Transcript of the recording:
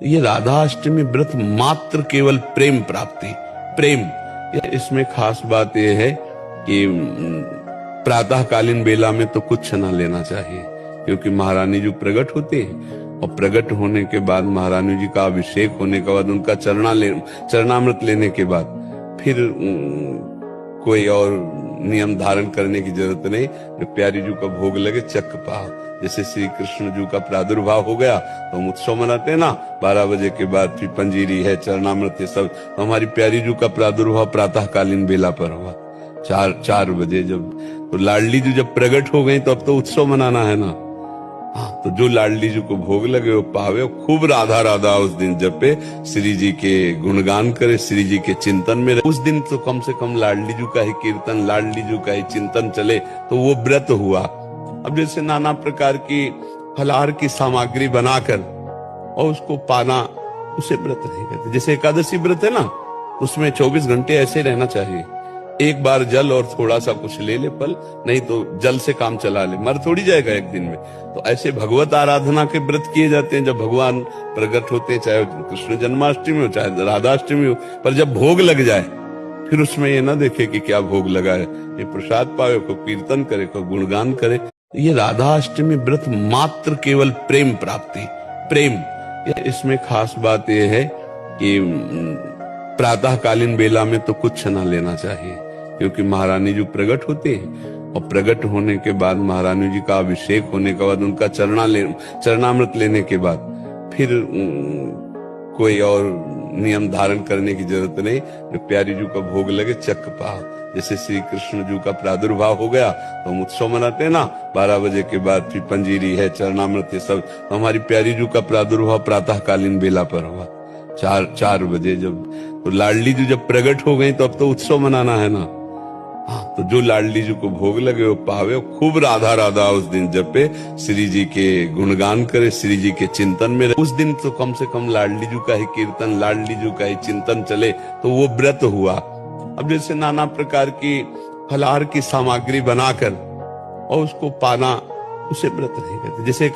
ये राधा अष्टमी व्रत मात्र केवल प्रेम प्राप्ति, प्रेम। इसमें खास बात यह है कि प्रातःकालीन बेला में तो कुछ न लेना चाहिए, क्योंकि महारानी जी प्रकट होते हैं और प्रकट होने के बाद महारानी जी का अभिषेक होने के बाद उनका चरणामृत लेने के बाद फिर कोई और नियम धारण करने की जरूरत नहीं। जो प्यारी जी का भोग लगे चक्क पाओ। जैसे श्री कृष्ण जी का प्रादुर्भाव हो गया तो हम उत्सव मनाते हैं ना, 12 बजे के बाद फिर पंजीरी है, चरणामृत है सब। तो हमारी प्यारी जी का प्रादुर्भाव प्रातःकालीन बेला पर हुआ, 4 बजे जब। तो लाडली जी जब प्रकट हो गई तो अब तो उत्सव मनाना है ना। हाँ, तो जो लाडली जी को भोग लगे वो पावे, खूब राधा राधा उस दिन जपे, श्री जी के गुणगान करे, श्री जी के चिंतन में उस दिन तो कम से कम लाडली जी का ही कीर्तन, लाडली जी का ही चिंतन चले, तो वो व्रत हुआ। अब जैसे नाना प्रकार की फलाहार की सामग्री बनाकर और उसको पाना, उसे व्रत नहीं कहते। जैसे एकादशी व्रत है ना, उसमें 24 घंटे ऐसे रहना चाहिए। एक बार जल और थोड़ा सा कुछ ले ले फल, नहीं तो जल से काम चला ले, मर थोड़ी जाएगा एक दिन में। तो ऐसे भगवत आराधना के व्रत किए जाते हैं जब भगवान प्रकट होते हैं, चाहे कृष्ण जन्माष्टमी हो चाहे राधाष्टमी हो। पर जब भोग लग जाए फिर उसमें ये ना देखे कि क्या भोग लगा है, ये प्रसाद पावे, को कीर्तन करे, को गुणगान करे। ये राधा अष्टमी व्रत मात्र केवल प्रेम प्राप्ति, प्रेम। इसमें खास बात यह है कि प्रातःकालीन बेला में तो कुछ न लेना चाहिए, क्योंकि महारानी जी प्रकट होते हैं और प्रकट होने के बाद महारानी जी का अभिषेक होने के बाद उनका चरणामृत लेने के बाद फिर कोई और नियम धारण करने की जरूरत नहीं। जो प्यारी जी का भोग लगे चक्क पाओ। जैसे श्री कृष्ण जी का प्रादुर्भाव हो गया तो हम उत्सव मनाते हैं ना, 12 बजे के बाद फिर पंजीरी है, चरणामृत है सब। तो हमारी प्यारी जी का प्रादुर्भाव प्रातःकालीन बेला पर हुआ, 4 बजे जब। तो लाडली जी जब प्रकट हो गई तो अब तो उत्सव मनाना है ना। हाँ, तो जो लाडली जी को भोग लगे वो पावे, खूब राधा राधा उस दिन जपे, श्री जी के गुणगान करे, श्री जी के चिंतन में उस दिन तो कम से कम लाडली जी का ही कीर्तन, लाडली जी का ही चिंतन चले, तो वो व्रत हुआ। अब जैसे नाना प्रकार की फलाहार की सामग्री बनाकर और उसको पाना, उसे व्रत नहीं कहते। जैसे